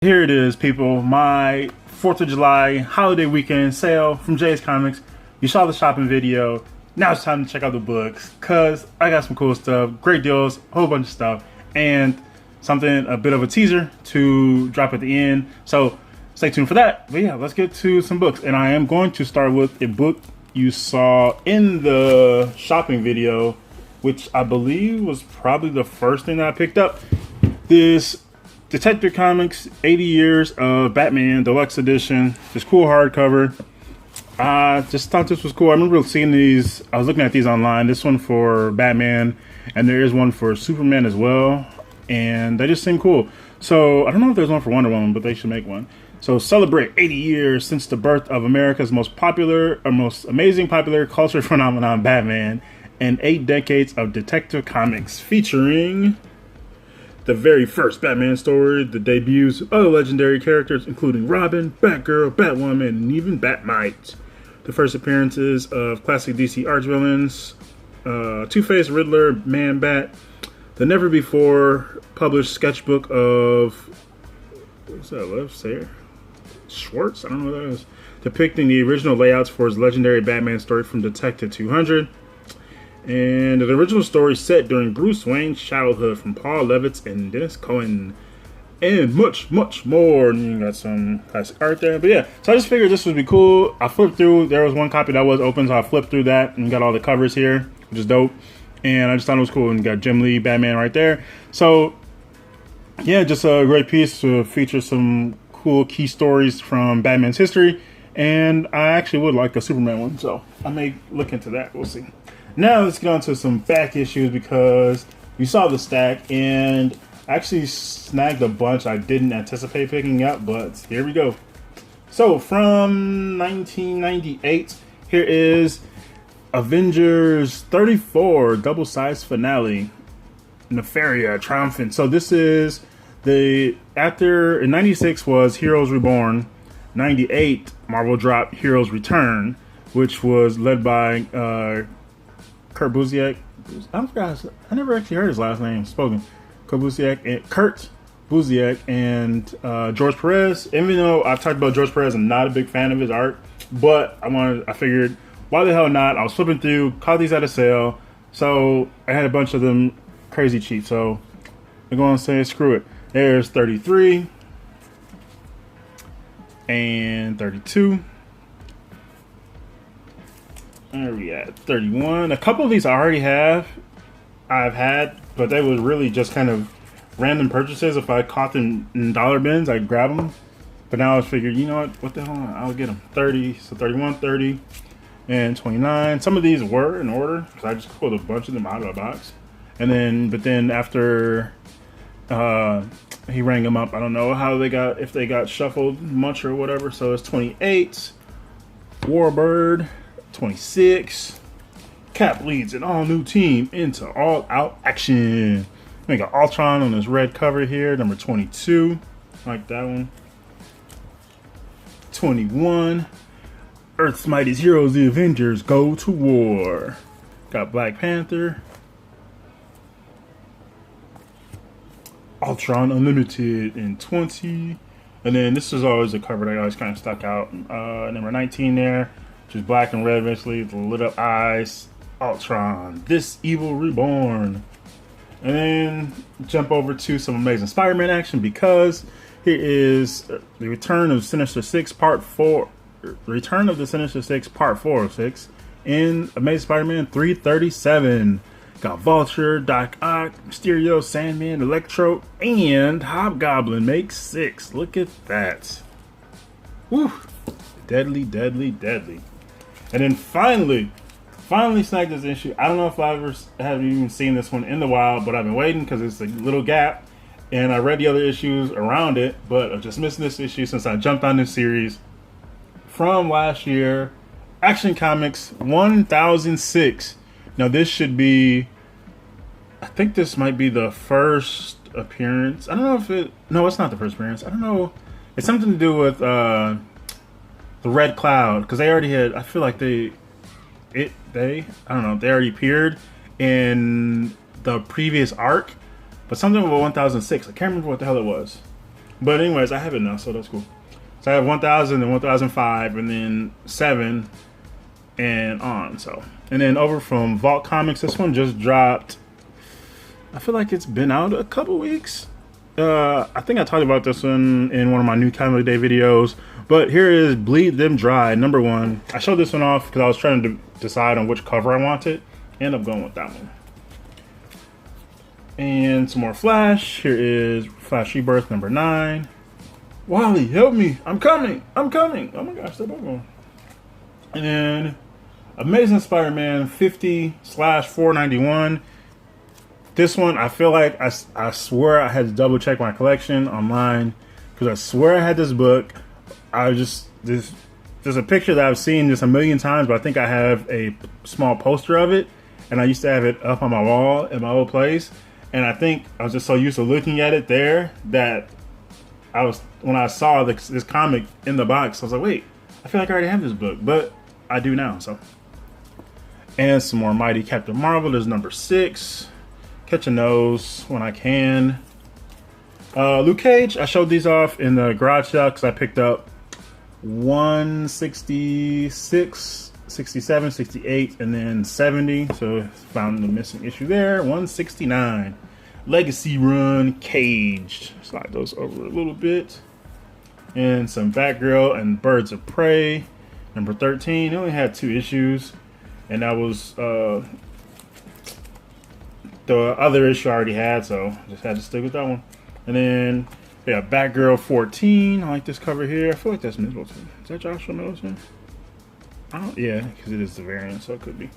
Here it is, people. My 4th of July holiday weekend sale from Jay's Comics. You saw the shopping video. Now it's time to check out the books because I got some cool stuff, great deals, a whole bunch of stuff, and something, a bit of a teaser to drop at the end. So stay tuned for that. But yeah, let's get to some books. And I am going to start with a book you saw in the shopping video, which I believe was probably the first thing that I picked up. This Detective Comics 80 Years of Batman Deluxe Edition. This cool hardcover. I just thought this was cool. I remember seeing these. I was looking at these online. This one for Batman, and there is one for Superman as well. And they just seem cool. So I don't know if there's one for Wonder Woman, but they should make one. So celebrate 80 years since the birth of America's most popular, or most amazing popular culture phenomenon, Batman, and 8 decades of Detective Comics featuring the very first Batman story, the debuts of other legendary characters, including Robin, Batgirl, Batwoman, and even Batmite. The first appearances of classic DC archvillains, Two-Face, Riddler, Man-Bat. The never-before published sketchbook of... what's that left there? Schwartz? I don't know what that is. Depicting the original layouts for his legendary Batman story from Detective 200. And the original story set during Bruce Wayne's childhood from Paul Levitz and Dennis Cohen. And much, much more. And you got some classic art there. But yeah, so I just figured this would be cool. I flipped through. There was one copy that was open, so I flipped through that and got all the covers here, which is dope. And I just thought it was cool. And you got Jim Lee, Batman right there. So yeah, just a great piece to feature some cool key stories from Batman's history. And I actually would like a Superman one, so I may look into that. We'll see. Now let's get on to some back issues because you saw the stack and I actually snagged a bunch I didn't anticipate picking up, but here we go. So from 1998, here is Avengers 34 double-sized finale, Nefaria Triumphant. So this is after in 96 was Heroes Reborn, 98 Marvel dropped Heroes Return, which was led by Kurt Busiek. I never actually heard his last name spoken. Kurt Busiek and George Perez. Even though I've talked about George Perez, I'm not a big fan of his art, but I figured, why the hell not? I was flipping through, caught these at a sale, so I had a bunch of them crazy cheap. So I'm going to say screw it. There's 33 and 32. Where are we at? 31. A couple of these I've had, but they was really just kind of random purchases. If I caught them in dollar bins, I'd grab them. But now I figured, you know what the hell, I'll get them. 30, so 31, 30, and 29. Some of these were in order, because I just pulled a bunch of them out of the box. But then after he rang them up, I don't know how if they got shuffled much or whatever. So it's 28, Warbird, 26. Cap leads an all-new team into all-out action. We got Ultron on this red cover here, number 22. Like that one. 21. Earth's mightiest heroes, the Avengers, go to war. Got Black Panther. Ultron Unlimited in 20. And then this is always a cover that always kind of stuck out. Number 19 there. Which is black and red, eventually, the lit up eyes. Ultron, This Evil Reborn. And then jump over to some Amazing Spider-Man action because here is the Return of Sinister Six Part 4. Return of the Sinister Six Part 4 of 6 in Amazing Spider-Man 337. Got Vulture, Doc Ock, Mysterio, Sandman, Electro, and Hobgoblin makes 6. Look at that. Woo! Deadly, deadly, deadly. And then finally snagged this issue. I don't know if I ever have even seen this one in the wild, but I've been waiting because it's a little gap. And I read the other issues around it, but I'm just missing this issue since I jumped on this series from last year. Action Comics 1006. Now this should be, I think this might be the first appearance. I don't know if no, it's not the first appearance. I don't know. It's something to do with the Red Cloud, because they already had, I feel like I don't know, they already appeared in the previous arc, but something with 1006. I can't remember what the hell it was. But anyways, I have it now, so that's cool. So I have 1000 and 1005 and then 7 and on. So, and then over from Vault Comics, this one just dropped. I feel like it's been out a couple weeks. I think I talked about this one in one of my new Comic Day videos. But here is Bleed Them Dry, #1. I showed this one off because I was trying to decide on which cover I wanted. Ended up going with that one. And some more Flash. Here is Flash Rebirth #9. Wally, help me. I'm coming. I'm coming. Oh my gosh, step up on. And then Amazing Spider-Man 50/491. This one, I feel like I swear I had to double check my collection online because I swear I had this book. There's a picture that I've seen just a million times, but I think I have a small poster of it, and I used to have it up on my wall in my old place. And I think I was just so used to looking at it there that when I saw this comic in the box, I was like, wait, I feel like I already have this book, but I do now. So, and some more Mighty Captain Marvel. There's #6. Catching those when I can. Luke Cage, I showed these off in the garage sale because I picked up 166, 67, 68, and then 70. So found the missing issue there. 169. Legacy Run Caged. Slide those over a little bit. And some Batgirl and Birds of Prey. #13. It only had 2 issues. And that was the other issue I already had, so just had to stick with that one. And then we got Batgirl 14. I like this cover here. I feel like that's Middleton. Is that Joshua Middleton? Yeah, because it is the variant, so it could be.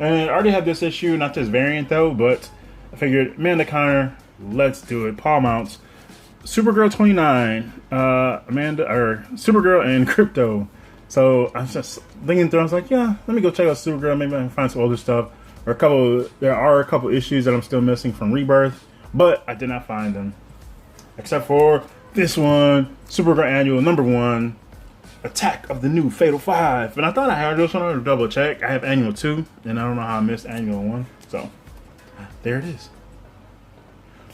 And I already had this issue, not this variant though, but I figured Amanda Connor, let's do it. Paul Mounts, Supergirl 29, Supergirl and Crypto. So I was just thinking through. I was like, yeah, let me go check out Supergirl. Maybe I can find some older stuff. There are a couple issues that I'm still missing from Rebirth, but I did not find them. Except for this one, Supergirl Annual #1, Attack of the New Fatal 5. And I thought I had this one to double check. I have Annual 2, and I don't know how I missed Annual 1. So, there it is.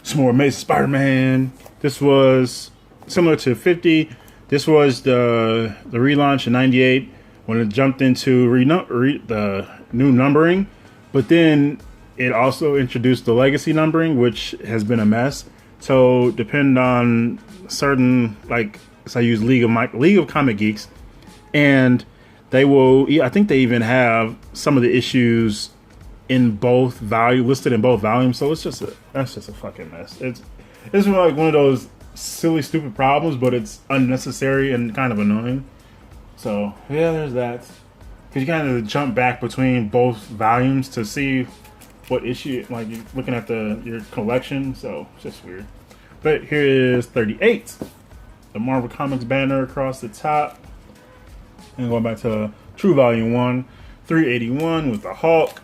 Some more Amazing Spider-Man. This was similar to 50. This was the relaunch in '98 when it jumped into the new numbering. But then it also introduced the legacy numbering, which has been a mess. So depending on certain, so I use League of Comic Geeks, and they will. I think they even have some of the issues in both listed in both volumes. So that's just a fucking mess. It's like one of those silly, stupid problems, but it's unnecessary and kind of annoying. So yeah, there's that. Because you kind of jump back between both volumes to see what issue, like you're looking at your collection, so it's just weird. But here is 38, the Marvel Comics banner across the top. And going back to True Volume 1, 381 with the Hulk.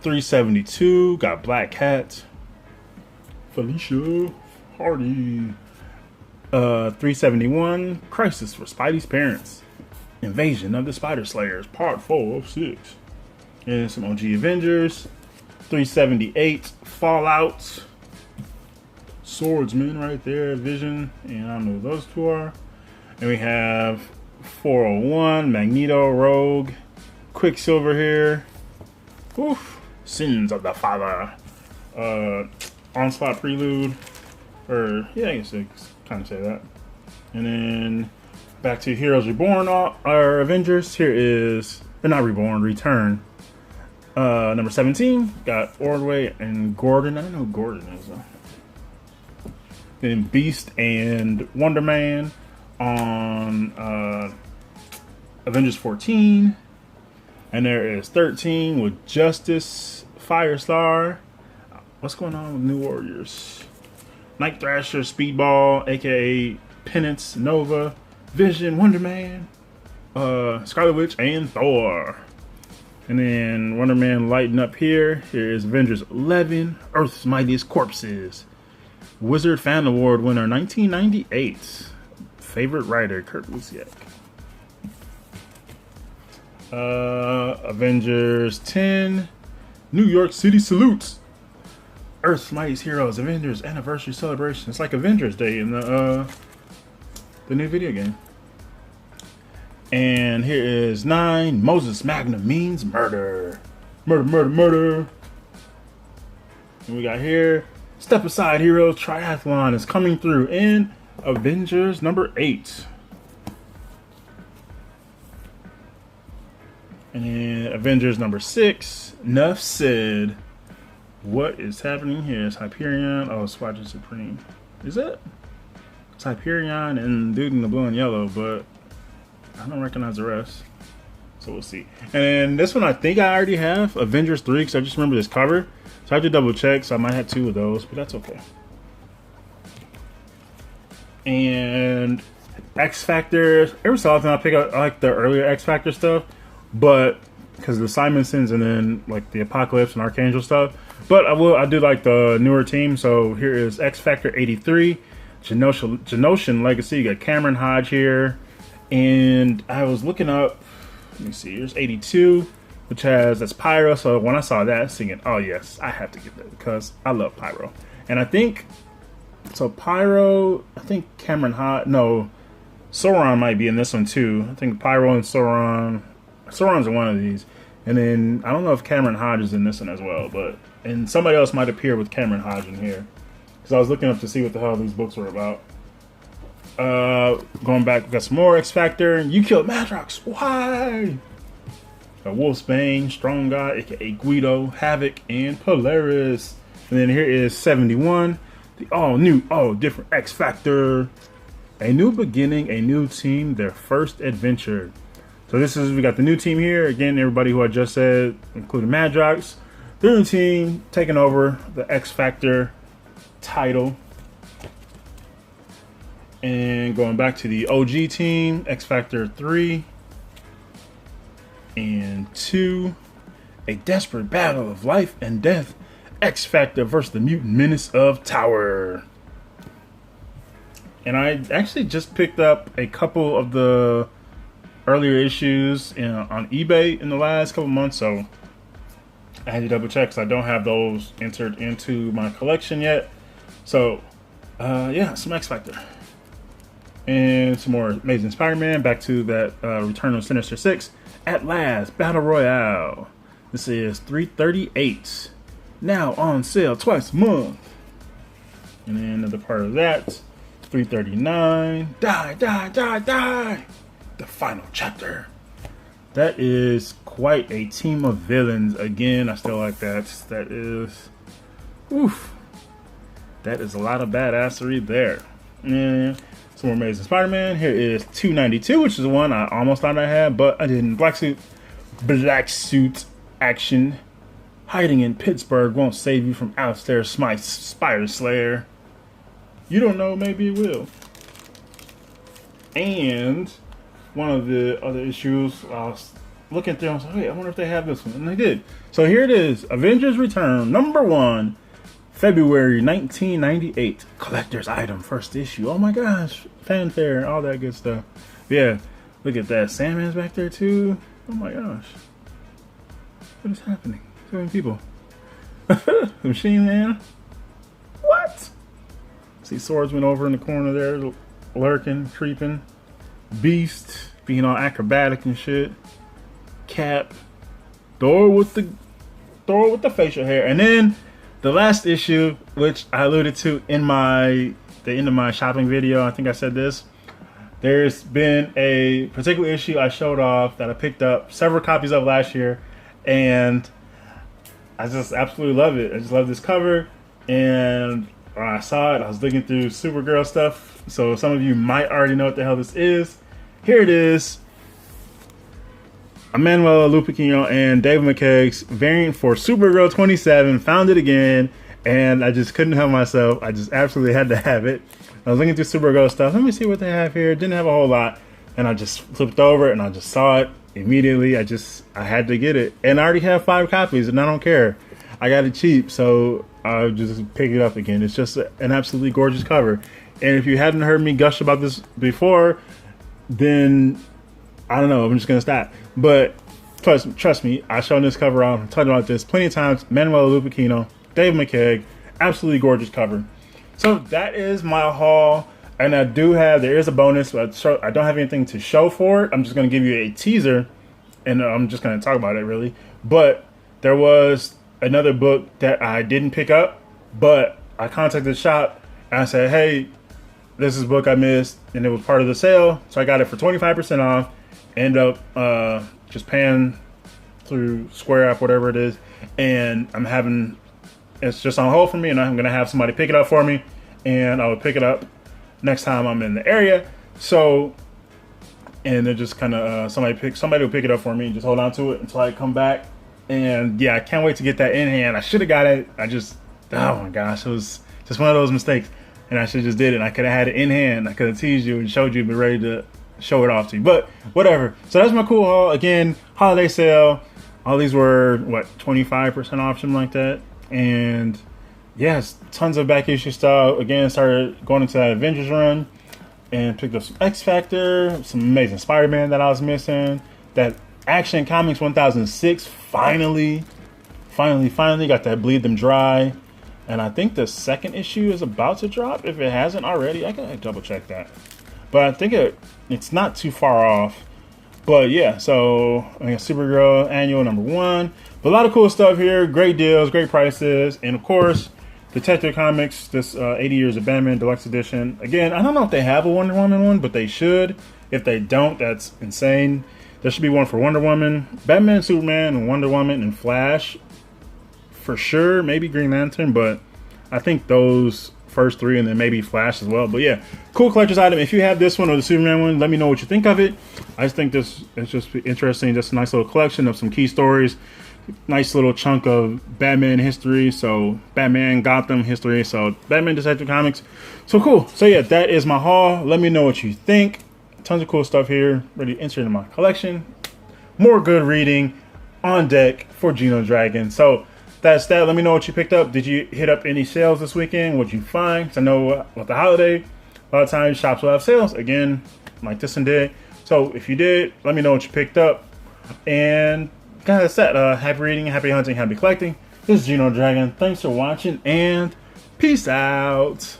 372 got Black Cat, Felicia Hardy. 371 Crisis for Spidey's Parents. Invasion of the Spider Slayers, Part 4 of 6. And some OG Avengers. 378, Fallout. Swordsman right there, Vision. And I don't know who those two are. And we have 401, Magneto, Rogue. Quicksilver here. Oof. Sins of the Father. Onslaught Prelude. I guess I kind of say that. And then back to Heroes Reborn, our Avengers. Here is, they're not Reborn, Return. #17, got Ordway and Gordon. I don't know who Gordon is though. Then Beast and Wonder Man on Avengers 14. And there is 13 with Justice, Firestar. What's going on with New Warriors? Night Thrasher, Speedball, aka Penance, Nova, Vision, Wonder Man, Scarlet Witch, and Thor. And then Wonder Man lighting up here. Here is Avengers 11, Earth's Mightiest Corpses. Wizard Fan Award winner 1998. Favorite writer, Kurt Busiek. Avengers 10, New York City Salutes. Earth's Mightiest Heroes Avengers Anniversary Celebration. It's like Avengers Day in the new video game. And here is 9. Moses Magnum means murder. Murder, murder, murder. And we got here, Step Aside Heroes Triathlon is coming through in Avengers number 8. And then Avengers number 6, Nuff Said. What is happening here? It's Hyperion. Oh, Squadron Supreme. Is it? It's Hyperion and dude in the blue and yellow, but I don't recognize the rest. So we'll see. And this one I think I already have, Avengers 3, because I just remember this cover. So I have to double check, so I might have 2 of those, but that's okay. And X Factor. Every so often I pick up, I like the earlier X Factor stuff, but because of the Simonsons and then like the Apocalypse and Archangel stuff. But I do like the newer team. So here is X Factor 83, Genosian Legacy. You got Cameron Hodge here. And I was looking up, let me see, here's 82, which that's Pyro. So when I saw that, singing, oh yes, I have to get that because I love Pyro. And I think, so Pyro, I think Cameron Hodge, no, Sauron might be in this one too. I think Pyro and Sauron's in one of these. And then I don't know if Cameron Hodge is in this one as well, but and somebody else might appear with Cameron Hodge in here because I was looking up to see what the hell these books were about. Going back, we got some more X Factor. You killed Madrox. Why? Wolfsbane, Strong God, aka Guido, Havoc, and Polaris. And then here is 71, the all new, all different X Factor. A new beginning, a new team, their first adventure. So this is, we got the new team here. Again, everybody who I just said, including Madrox. The new team taking over the X Factor title. And going back to the OG team, X Factor 3 and 2. A desperate battle of life and death. X Factor versus the Mutant Menace of Tower. And I actually just picked up a couple of the earlier issues on eBay in the last couple months, so I had to double check because I don't have those entered into my collection yet. So yeah, some X Factor and some more Amazing Spider-Man. Back to that Return of Sinister Six. At last, Battle Royale. This is $338. Now on sale twice a month. And then another part of that, $339. Die, die, die, die. The final chapter. That is quite a team of villains. Again, I still like that. That is, oof. That is a lot of badassery there. And some more Amazing Spider-Man. Here is 292, which is the one I almost thought I had, but I didn't. Black suit action. Hiding in Pittsburgh won't save you from Alistair Smythe's Spider Slayer. You don't know, maybe it will. And one of the other issues, I was looking through, I was like, wait, I wonder if they have this one. And they did. So here it is, Avengers Return, #1, February 1998. Collector's item, first issue. Oh my gosh, fanfare, all that good stuff. Yeah, look at that. Sandman's back there too. Oh my gosh. What is happening? So many people. Machine Man. What? See Swordsman over in the corner there, lurking, creeping. Beast being all acrobatic and shit. Cap. Thor with the facial hair. And then the last issue, which I alluded to in the end of my shopping video, I think I said this. There's been a particular issue I showed off that I picked up several copies of last year, and I just absolutely love it. I just love this cover, and when I saw it, I was looking through Supergirl stuff, so some of you might already know what the hell this is. Here it is. Emmanuel Lupacchino and Dave McKeag's variant for Supergirl 27. Found it again, and I just couldn't help myself. I just absolutely had to have it. I was looking through Supergirl stuff. Let me see what they have here. Didn't have a whole lot, and I just flipped over and I just saw it immediately. I had to get it, and I already have 5 copies, and I don't care. I got it cheap, so I'll just pick it up again. It's just an absolutely gorgeous cover. And if you hadn't heard me gush about this before, then I don't know. I'm just gonna stop. But trust me, I've shown this cover on. I've talked about this plenty of times. Manuel Lupacchino, Dave McKeag, absolutely gorgeous cover. So that is my haul. And there is a bonus, but I don't have anything to show for it. I'm just going to give you a teaser, and I'm just going to talk about it really. But there was another book that I didn't pick up, but I contacted the shop and I said, hey, this is a book I missed, and it was part of the sale, so I got it for 25% off. End up just paying through Square app, whatever it is, and it's just on hold for me, and I'm gonna have somebody pick it up for me, and I will pick it up next time I'm in the area. So, and they're just kind of somebody will pick it up for me and just hold on to it until I come back. And yeah, I can't wait to get that in hand. I should have got it. Oh my gosh, it was just one of those mistakes, and I should have just did it. I could have had it in hand. I could have teased you and showed you, but ready to show it off to you. But whatever. So that's my cool haul. Again, holiday sale. All these were what, 25% off, something like that. And yes, tons of back issue stuff. Again, started going into that Avengers run and picked up some X Factor, some amazing Spider-Man that I was missing. That Action Comics 1006 finally got that Bleed Them Dry. And I think the second issue is about to drop. If it hasn't already, I gotta double check that. But I think it's not too far off. But yeah, so I got Supergirl Annual #1. But a lot of cool stuff here. Great deals, great prices. And of course, Detective Comics, this 80 Years of Batman Deluxe Edition. Again, I don't know if they have a Wonder Woman one, but they should. If they don't, that's insane. There should be one for Wonder Woman, Batman, Superman, and Wonder Woman, and Flash. For sure, maybe Green Lantern, but I think those first three, and then maybe Flash as well. But yeah, cool collector's item. If you have this one or the Superman one, let me know what you think of it. I just think this is just interesting. Just a nice little collection of some key stories. Nice little chunk of Batman history. So Batman, Gotham history. So Batman Detective Comics. So cool. So yeah, that is my haul. Let me know what you think. Tons of cool stuff here. Ready to enter into my collection. More good reading on deck for GENOTHADRAGON. So that's that. Let me know what you picked up. Did you hit up any sales this weekend? What'd you find? Because I know with the holiday, a lot of times shops will have sales. Again, like this one did. So if you did, let me know what you picked up. And kind of set. Happy reading, happy hunting, happy collecting. This is GENOTHADRAGON. Thanks for watching, and peace out.